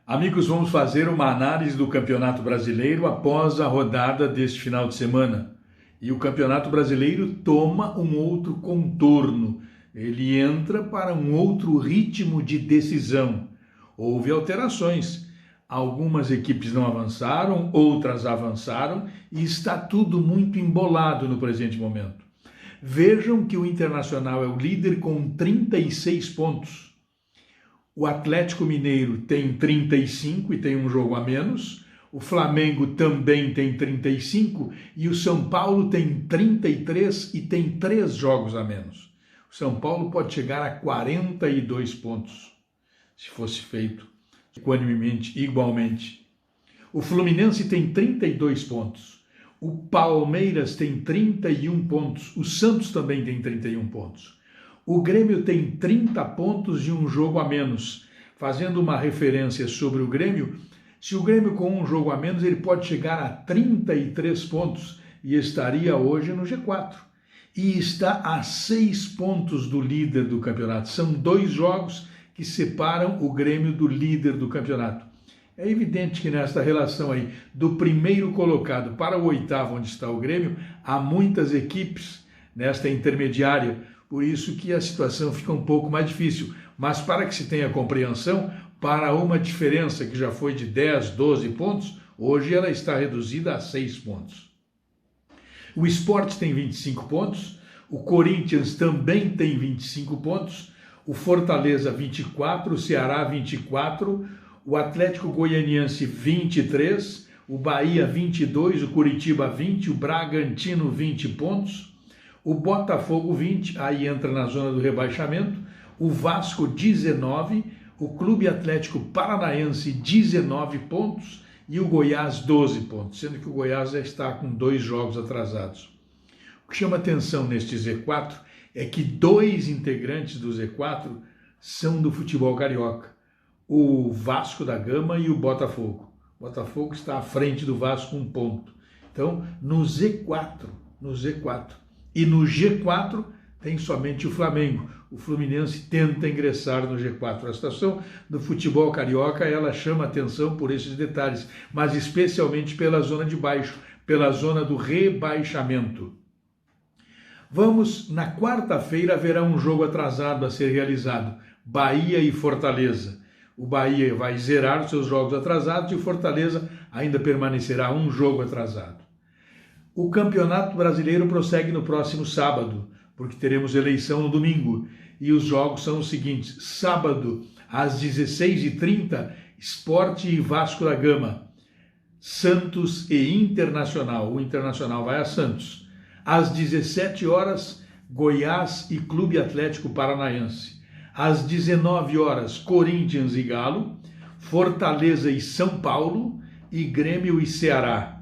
Amigos, vamos fazer uma análise do Campeonato Brasileiro após a rodada deste final de semana. E o Campeonato Brasileiro toma um outro contorno. Ele entra para um outro ritmo de decisão. Houve alterações. Algumas equipes não avançaram, outras avançaram e está tudo muito embolado no presente momento. Vejam que o Internacional é o líder com 36 pontos. O Atlético Mineiro tem 35 e tem um jogo a menos. O Flamengo também tem 35 e o São Paulo tem 33 e tem 3 jogos a menos. O São Paulo pode chegar a 42 pontos, se fosse feito equanimemente, igualmente. O Fluminense tem 32 pontos. O Palmeiras tem 31 pontos. O Santos também tem 31 pontos. O Grêmio tem 30 pontos e um jogo a menos. Fazendo uma referência sobre o Grêmio, se o Grêmio com um jogo a menos, ele pode chegar a 33 pontos e estaria hoje no G4. E está a 6 pontos do líder do campeonato. São 2 jogos que separam o Grêmio do líder do campeonato. É evidente que nesta relação aí, do primeiro colocado para o oitavo, onde está o Grêmio, há muitas equipes nesta intermediária. Por isso que a situação fica um pouco mais difícil. Mas para que se tenha compreensão, para uma diferença que já foi de 10, 12 pontos, hoje ela está reduzida a 6 pontos. O Sport tem 25 pontos, o Corinthians também tem 25 pontos, o Fortaleza 24, o Ceará 24, o Atlético Goianiense 23, o Bahia 22, o Curitiba 20, o Bragantino 20 pontos, o Botafogo 20, aí entra na zona do rebaixamento, o Vasco 19, o Clube Atlético Paranaense 19 pontos e o Goiás 12 pontos, sendo que o Goiás já está com 2 jogos atrasados. O que chama atenção neste Z4 é que 2 integrantes do Z4 são do futebol carioca, o Vasco da Gama e o Botafogo. O Botafogo está à frente do Vasco com 1 ponto. Então, no Z4. E no G4 tem somente o Flamengo. O Fluminense tenta ingressar no G4. A situação do futebol carioca, ela chama atenção por esses detalhes, mas especialmente pela zona de baixo, pela zona do rebaixamento. Na quarta-feira haverá um jogo atrasado a ser realizado, Bahia e Fortaleza. O Bahia vai zerar os seus jogos atrasados e o Fortaleza ainda permanecerá um jogo atrasado. O Campeonato Brasileiro prossegue no próximo sábado, porque teremos eleição no domingo. E os jogos são os seguintes: sábado, às 16h30, Sport e Vasco da Gama. Santos e Internacional. O Internacional vai a Santos. Às 17 horas, Goiás e Clube Atlético Paranaense. Às 19 horas, Corinthians e Galo. Fortaleza e São Paulo. E Grêmio e Ceará.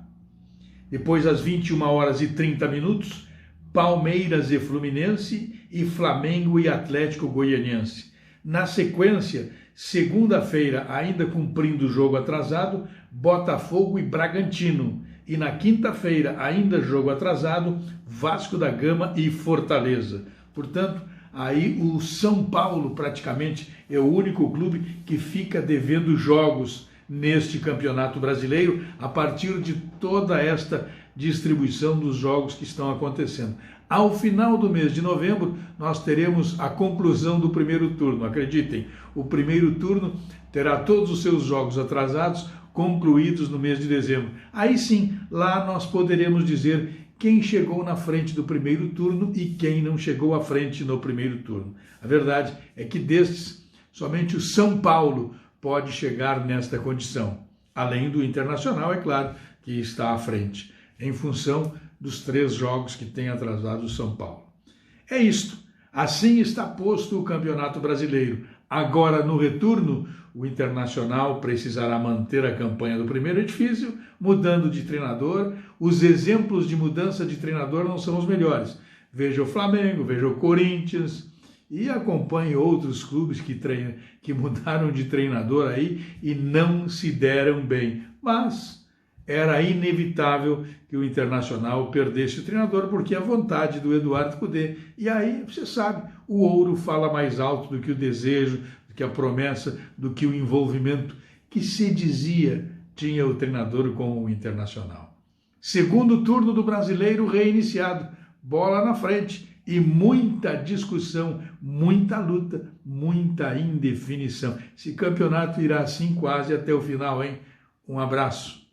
Depois, às 21h30, Palmeiras e Fluminense e Flamengo e Atlético Goianiense. Na sequência, segunda-feira, ainda cumprindo o jogo atrasado, Botafogo e Bragantino. E na quinta-feira, ainda jogo atrasado, Vasco da Gama e Fortaleza. Portanto, aí o São Paulo praticamente é o único clube que fica devendo jogos neste Campeonato Brasileiro, a partir de toda esta distribuição dos jogos que estão acontecendo. Ao final do mês de novembro, nós teremos a conclusão do primeiro turno. Acreditem, o primeiro turno terá todos os seus jogos atrasados concluídos no mês de dezembro. Aí sim, lá nós poderemos dizer quem chegou na frente do primeiro turno e quem não chegou à frente no primeiro turno. A verdade é que destes, somente o São Paulo pode chegar nesta condição, além do Internacional, é claro, que está à frente, em função dos 3 jogos que tem atrasado o São Paulo. É isto, assim está posto o Campeonato Brasileiro. Agora, no retorno, o Internacional precisará manter a campanha do primeiro. É difícil, mudando de treinador. Os exemplos de mudança de treinador não são os melhores. Veja o Flamengo, veja o Corinthians, e acompanhe outros clubes que mudaram de treinador aí e não se deram bem. Mas era inevitável que o Internacional perdesse o treinador, porque é a vontade do Eduardo Cudê. E aí, você sabe, o ouro fala mais alto do que o desejo, do que a promessa, do que o envolvimento que se dizia tinha o treinador com o Internacional. Segundo turno do Brasileiro reiniciado, bola na frente e muita discussão, muita luta, muita indefinição. Esse campeonato irá assim quase até o final, hein? Um abraço.